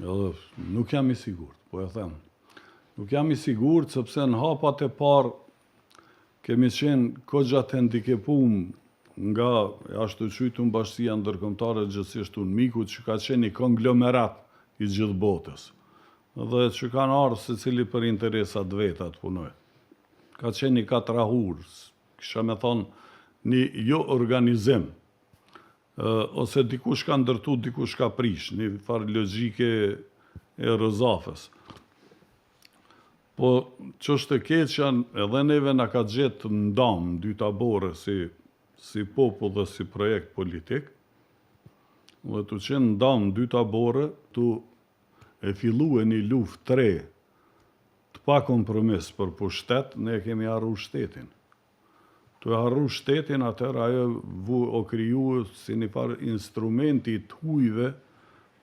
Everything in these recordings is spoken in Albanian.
Edhe nuk jam i sigurt, po e them. Nuk jam i sigurt sepse në hapat e parë kemi qenë kogja të handikepum nga ashtu qytun Bashkia Ndërkombëtare gjithësisht unë Mikut që ka qenë i konglomerat i gjithë botës. Dhe që kanë ardhur secili për interesat veta të punoj. Ka qenë i katrahur, kisha me thonë një jo organizim. Ose dikush ka ndërtu, dikush ka prish, një farë logjike e rëzafës. Po që është të keqen, edhe neve na ka gjetë ndam, dy tabore si popull dhe si projekt politik, dhe të qenë ndam dy tabore, tu e fillu e një luft 3 të pa kompromis për pushtet, ne kemi harru shtetin. Të e harru shtetin, atër ajo o kriju si një farë instrumenti të hujve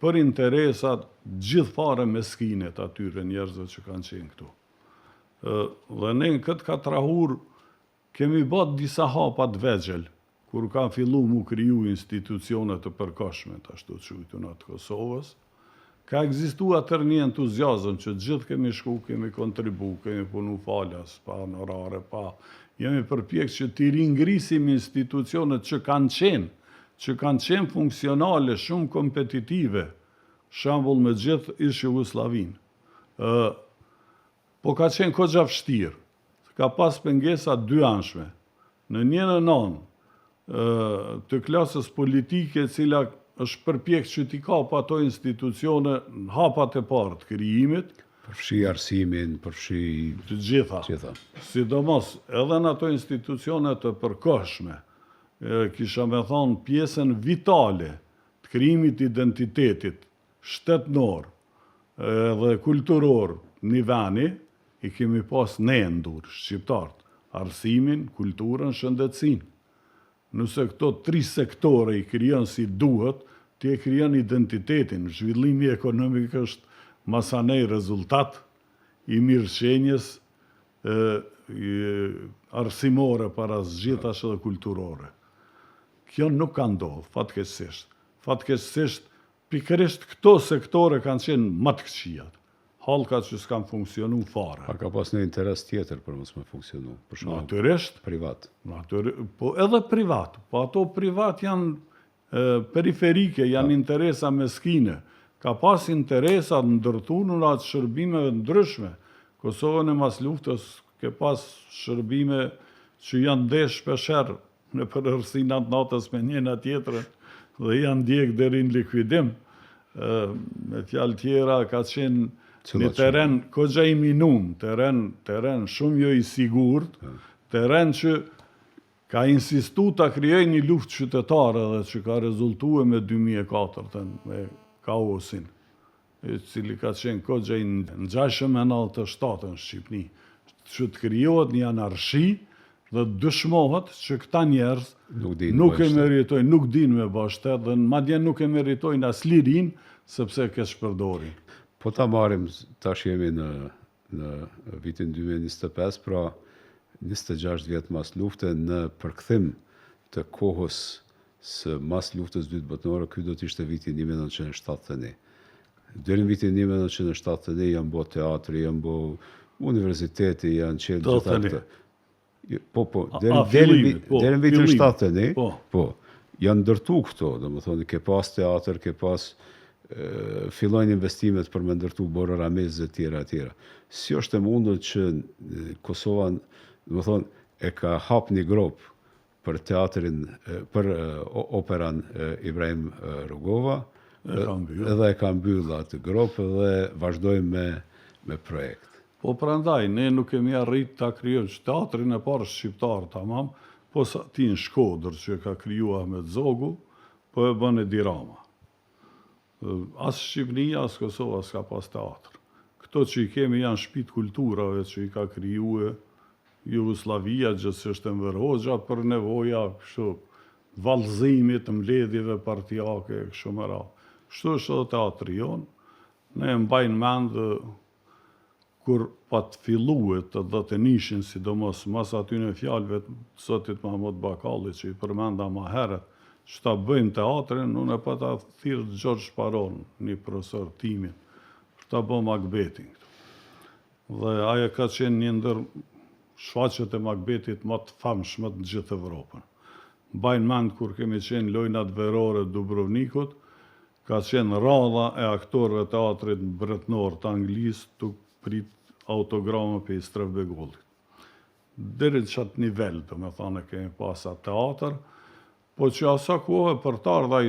për interesat gjithfare meskinet atyre njerëzve që kanë qenë këtu. Dhe ne në këtë katrahur kemi bët disa hapat vegjel, kur kanë fillu mu kriju institucionet të përkohshme, ashtu të qujtun atë Kosovës. Ka egzistu atër një entuziazëm që gjithë kemi shku, kemi kontribu, kemi punu falas, pa honorare, pa. Jemi përpjek që t'i ringrisim institucionet që kanë qenë funksionale, shumë kompetitive, shambull me gjithë ish Jugosllavin. Po ka qenë kogja vështirë, ka pas pengesa dy anshme. Në njënë të klasës politike cila është përpjek që t'i ka pa ato institucione në hapat e parë të krijimit. Përfshi arsimin, përfshi të gjitha. Sidomos, edhe në ato institucione të përkohshme, kisha me thonë pjesën vitale të krijimit identitetit shtetnor dhe kulturor një veni, i kemi pas ne ndur, shqiptarët, arsimin, kulturën, shëndetësinë. Nëse këto 3 sektore i krijon si duhet, ti e krijon identitetin. Zhvillimi ekonomik është masanej rezultat i mirëqenjes arsimore para zgjitash dhe kulturore. Kjo nuk ka ndodhur, fatkeqësisht. Fatkeqësisht, pikërisht këto sektore kanë qenë më të këqijat. Hallka që s'kan funksionu fare. A ka pas një interes tjetër për mos me funksionu? Natyrisht. Privat. Po edhe privat. Po ato privat janë periferike, janë interesa meskine. Ka pas interesat ndërtu në atë shërbimeve ndryshme. Kosovën e mas luftës ke pas shërbime që janë desh shpesher në përërsinat natës me njëna tjetërën dhe janë djek deri në likuidim. Me fjalë tjera ka qenë një teren kogja i minum, teren shumë jo i sigurt, teren që ka insistu ta krijoj një luftë qytetare dhe që ka rezultue me 2004 me kaosin, cili ka qenë kogja i ngjashëm e 97 në Shqipni, që të krijohet një anarshi dhe dëshmohet që këta njerëz nuk e meritojnë, nuk din me bashkëtet dhe madje nuk e meritojnë as lirin sepse ke shpërdorin. Po ta marim, tash jemi në vitin 2025, pra 26 vjetë mas lufte, në përkthim të kohës së mas luftës dytë botërore, ky do t'ishte vitin 1971. Deri në vitin 1971 janë bo teatri, janë bo universiteti, janë qenë gjitha këtë. Po, deri në vitin 71, po, janë ndërtu këto, dhe më thoni, ke pas teatr, ke pas fillojnë investimet për me ndërtu Borë Ramez dhe tjera. Si është e mundur që Kosova, dhe më thonë, e ka hap një grop për teatrin, për operan Ibrahim Rugova, edhe e ka mbyll atë grop dhe vazhdojmë me projekt. Po prandaj, ne nuk kemi arrit ta krijojmë teatrin e parë shqiptar tamam, po sa ti në Shkodër që ka kriju Ahmet Zogu, po e bën Edi Rama. As Shqipnia, as Kosova s'ka pas teatr. Këto që i kemi janë shtëpitë kulturave që i ka krijuar Jugoslavia, gjithsesi Enver Hoxha për nevoja kështu vallëzimit të mbledhjeve partijake kështu me radhë. Kështu është edhe teatri jon. Ne mbajnë mend kur pat filluet të dhëtënishin, sidomos mas aty në fjalëve të zotit Mahmud Bakalli që i përmenda ma herët, që ta bëjmë teatrin, unë e pa ta thirë Gjergj Paron, një profesor timin, ta bë Macbetin. Dhe ajo ka qenë një ndër shfaqjet e Macbetit më të famshme në gjithë Evropën. Mbajnë mend kur kemi qenë lojnat verore Dubrovnikut, ka qenë radha e aktorëve teatrit mbretnor të Anglisë të prit autograme për i Strefbegollit. Deri në qatë nivel, të me thane, kemi pasa teatr, po që asa kohë për të ardhaj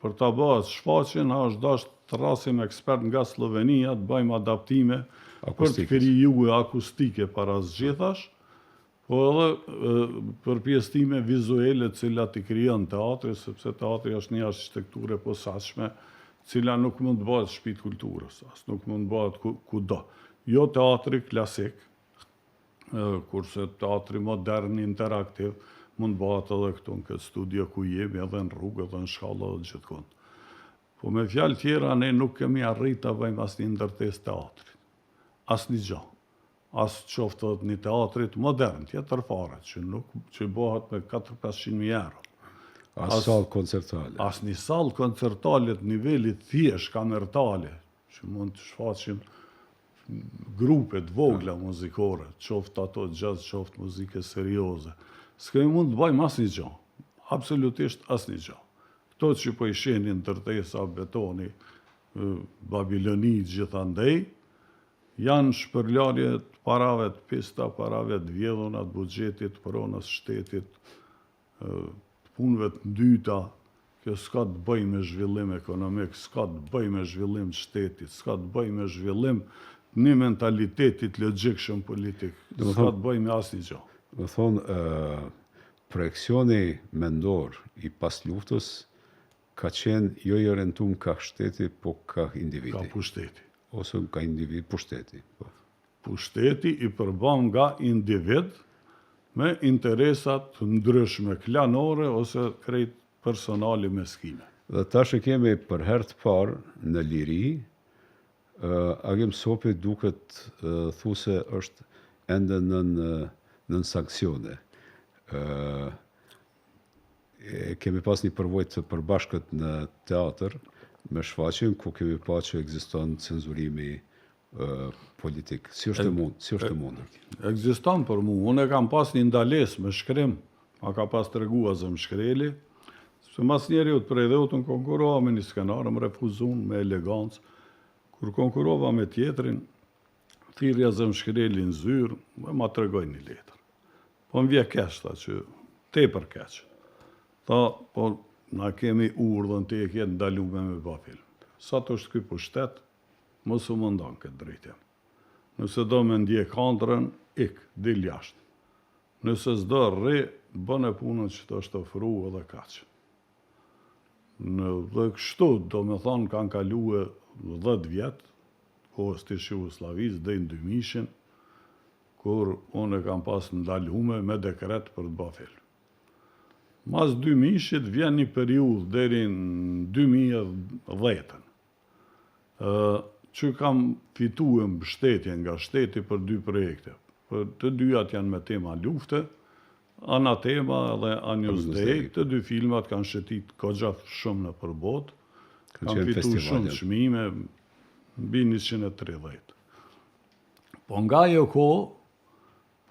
për të bëhet shfaqjen, është dash të rasim ekspert nga Slovenia, të bëjmë adaptime për të kriju akustike para zgjithash, po edhe për pjesëtime vizuele cilat i krijon teatri, sepse teatri është një arkitekturë e posaçme, cila nuk mund të bëhet shtëpi kulturës, as nuk mund të bëhet kudo. Jo teatri klasik, kurse teatri modern, interaktiv, mund bëhet edhe këtu në këtë studio ku jemi, edhe në rrugë, edhe në shkallë, edhe gjithkund. Po me fjalë tjera, ne nuk kemi arrit të bëjmë asnjë ndërtesë teatrit. Asnjë gjë. As qoftë edhe një teatrit modern, tjetër fare, që bëhet me 400-500.000 euro. As sallë koncertale. As një sallë koncertale të nivelit thjesht kamertale, që mund të shfaqim grupet vogla muzikore, qoftë ato jazz, qoftë muzike serioze. S'kemi mund të bëjmë asnjë gjë, absolutisht asnjë gjë. Këto që po i shenin ndërtesa, betoni, Babiloni, gjithandej, janë shpërlarje të parave të pista, parave të vjedhuna, të buxhetit, pronës shtetit, punëve të ndyta. Kjo s'ka të bëj me zhvillim ekonomik, s'ka të bëj me zhvillim të shtetit, s'ka të bëj me zhvillim një mentalitetit logjikshëm politik, s'ka të bëj me asnjë gjë. Më thonë, projekcioni mendor i pas luftës ka qenë jo i orientuar ka shteti, po ka individi. Ka pushteti. Ose ka individ, pushteti. Pushteti i përbën nga individ me interesat të ndryshme, klanore ose krejt personali meskine. Dhe tash e kemi për herë të parë në liri, Agim Sopi duket thuse është ende nën sanksione. Kemi pas një përvojë të përbashkët në teatr me shfaqjen ku kemi pa që ekziston cenzurimi politik. Si është e mundur? Ekziston për mua. Unë e kam pas një ndalesë me shkrim, ma ka pas tregua Zëm Shkreli, se mas njeriut prej dhe utën konkurova me një skenar, më refuzun me elegancë. Kur konkurova me tjetrin, thirrja Zëm Shkreli në zyrë, ma tregoj një letër. Po më vje keq, tha që tepër keq. Tha, po na kemi urdhën të e kjetë ndalume me ba film. Sa të është ky pushtet, mos u mundon këtë drejtim. Nëse do me ndje kandrën, dil jashtë. Nëse s'do rri, bën e punën që të është ofru edhe kaq. Dhe kështu, do me thonë, kanë kaluë 10 vjetë, kohës të Jugosllavisë, dhe në 2000-shin, kur unë e kam pas ndalume me dekret për të ba film. Mas 2000-shit vjen një periudhë deri në 2010-ën, që kam fituar mbështetje nga shteti për 2 projekte. Për të dyjat janë me tema lufte, Anatema dhe Agnus Dei, të 2 filmat kanë shëtit kogja shumë në përbot, kanë fitu shumë çmime, mbi 130. Po nga ajo kohë,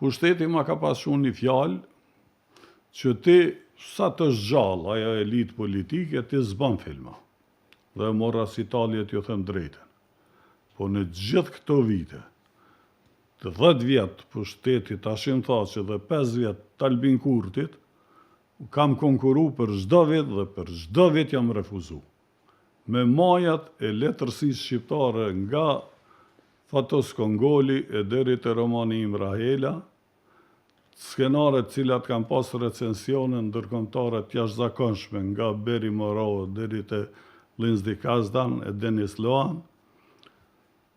pushteti ma ka pasur një fjalë që ti sa të zgjallë ajo elitë politike, ti s'ban filma. Dhe mora si taljet ju them drejten. Po në gjithë këto vite, të 10 vjetë pushtetit Hashim Thaçi dhe 5 vjetë të Albin Kurtit, kam konkuru për çdo vit dhe për çdo vit jam refuzu. Me majat e letërsisë shqiptare nga Fatos Kongoli e deri te romani Imrahela, skenaret cilat kanë pas recensione ndërkombëtare të jashtëzakonshme nga Beri Morao deri te Lindsay Kazdan e Denis Loan,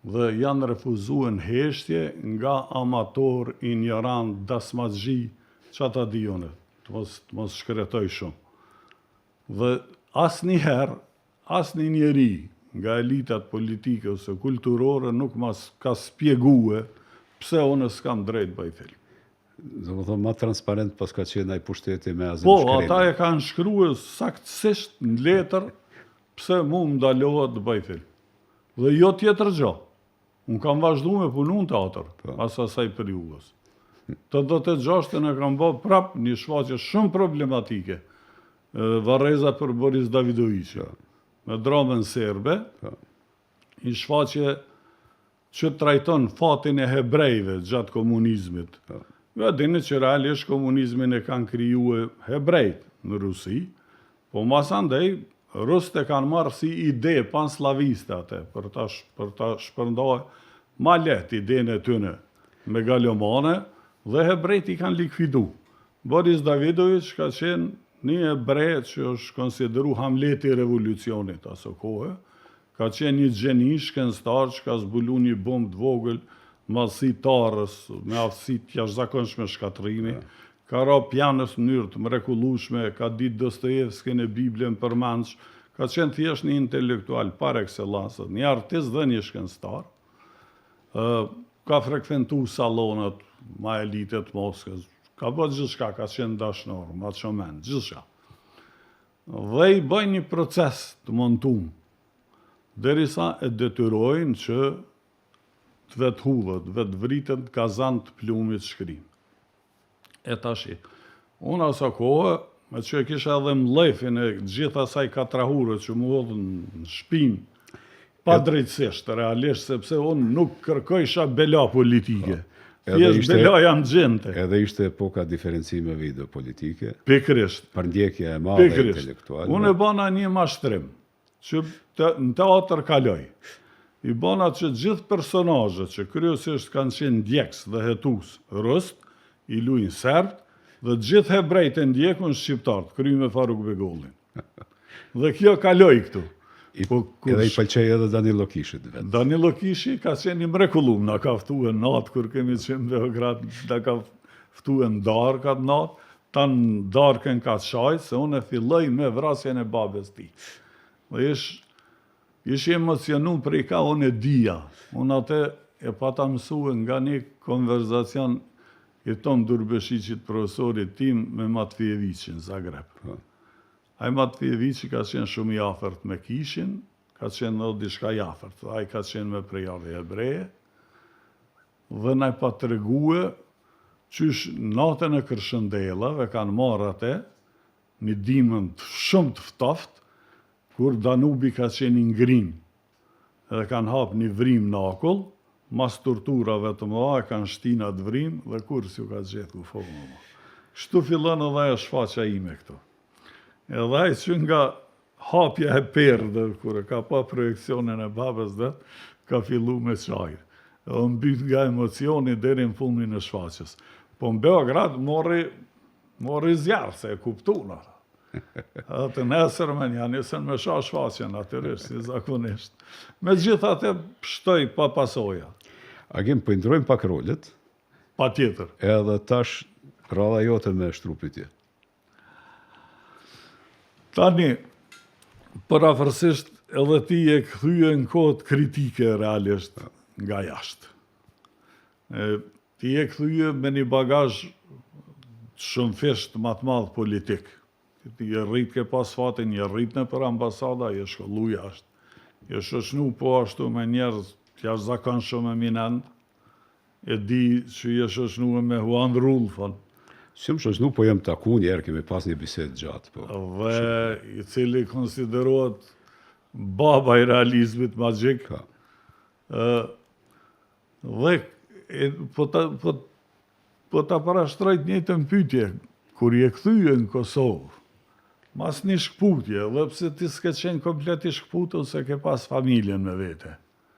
dhe janë refuzuar në heshtje nga amator, ignorant, dasmaxhi, që ata dijone, të mos shkretoj shumë. Dhe asnjëherë, asnjë njeri nga elitat politike ose kulturore nuk mas ka spjegue pse unë s'kam drejt bëj film. Do më thonë, ma transparent pas ka qenë ai pushteti me Azem Po, Shkreli. ata e kanë shkruar saktësisht në letër pse mu më ndalohet të bëj film. Dhe jo tjetër gjë. Unë kam vazhdu me punu në teatr, pas asaj periudhës. 86-ën e kam bë prap një shfaqje shumë problematike, Varreza për Boris Davidovici, me dramën serbe, një shfaqje që trajton fatin e hebrejve gjatë komunizmit. Ja dini që realisht komunizmin e kanë kriju hebrejt në Rusi, po mas andej, Rusët e kanë marrë si ide panslaviste atë, për ta shpërndajë ma let idenë e tyne megalomane, dhe hebrejt i kanë likvidu. Boris Davidovic ka qenë një hebrej që është konsideru Hamleti i revolucionit aso kohë, ka qenë një gjeni shkencëtar që ka zbulu një bombë të vogël, madhësi tarës, me aftësi të jashtëzakonshme shkatrimi, ka ra pianës në mënyrë të mrekullueshme, ka ditë Dostojevskin e Biblën përmendsh, ka qenë thjesht një intelektual par excellence, një artist dhe një shkencëtar. Ka frekventu salonat ma elitet Moskës, ka bërë gjithçka, ka qenë dashnor, ma të shomen, gjithçka. Dhe i bëjnë një proces të montum, derisa e detyrojnë që të vetë hudhët, vetë vritën kazan të plumit shkrim. E tashi, unë asa kohë, me që e kisha edhe mlefin e gjitha saj katrahurët që mu hodhën në shpinë, pa drejtësisht, realisht, sepse unë nuk kërkojsha bela politike. Thjesht bela jam gjente. Edhe ishte epoka diferencimeve ideopolitike. Pikrisht. Përndjekja e madhe intelektuale. Unë e bana një mashtrim, që në teatr kaloj. I bana që gjithë personazhet që kryesisht kanë qenë djeks dhe hetus rust, i luajnë serbt, dhe gjithë hebrejt e ndjekun shqiptarët, kryer me Faruk Begollin. Dhe kjo kaloj këtu. Edhe i pëlqej edhe Danilo Kishit vetë. Danilo Kishi ka qenë një mrekullum, na ka ftuar natë kur kemi qenë në Beograd, na ka ftuar në darkë atë natë, tanë darkën ka shajt, se unë e filloj me vrasjen e babes ti. Dhe ish emocionu prej ka unë e dija. Unë atë e pata mësue nga një konverzacion i Tom Durbeshiqit, profesorit tim, me Matvijeviqin, Zagreb. Ai Matvijeviqi ka qenë shumë i afërt me Kishin, ka qenë edhe diçka i afërt. Ai ka qenë me prejave hebreje, dhe na pa tregue qysh natën e Kërshëndellave kanë marrë atë një dimën shumë të ftoftë, kur Danubi ka qenë i ngrinë, edhe kanë hapë një vrim në akull, mas torturave të mëdha kanë shtinë atë vrim, dhe kur s'ju ka gjetur fokë më. Kështu fillon edhe ajo shfaqja ime këtu. Edhe ai që nga hapja e perdë, kur e ka pa projekcionin e babës dhe, ka fillu me qajrë. Edhe mbyt nga emocioni deri në fundin e shfaqjes. Po në Beograd mori zjarë, se e kuptuna. Edhe të nesërmen janë nisën me shfaqjen, natyrisht, si zakonisht. Me gjitha te pështoj pa pasoja. Agim, po ndrojmë pak rolet. Pa tjetër. Edhe tash rradha jote me shtrupit tje. Tani, përafërsisht edhe ti e këthyje në kohët kritike realisht nga jashtë. Ti e këthyje me një bagazh shumë fisht më të madh politik. Ti e rrit ke pas fatin, je rrit në për ambasada, je shkollu jashtë. Je shoqnu po ashtu me njerëz të jashtëzakonshëm eminent, e di që je shoqnu me Juan Rulfon. Si më shoqnu, po jem taku njerë, kemi pas një bisedë gjatë. Po. Dhe i cili konsiderohet baba i realizmit magjik. Dhe po ta parashtrojt njëjtën pyetje, kur je kthye në Kosovë, mas një shkputje, dhe pse ti s'ke qenë komplet i shkputur se ke pas familjen me vete.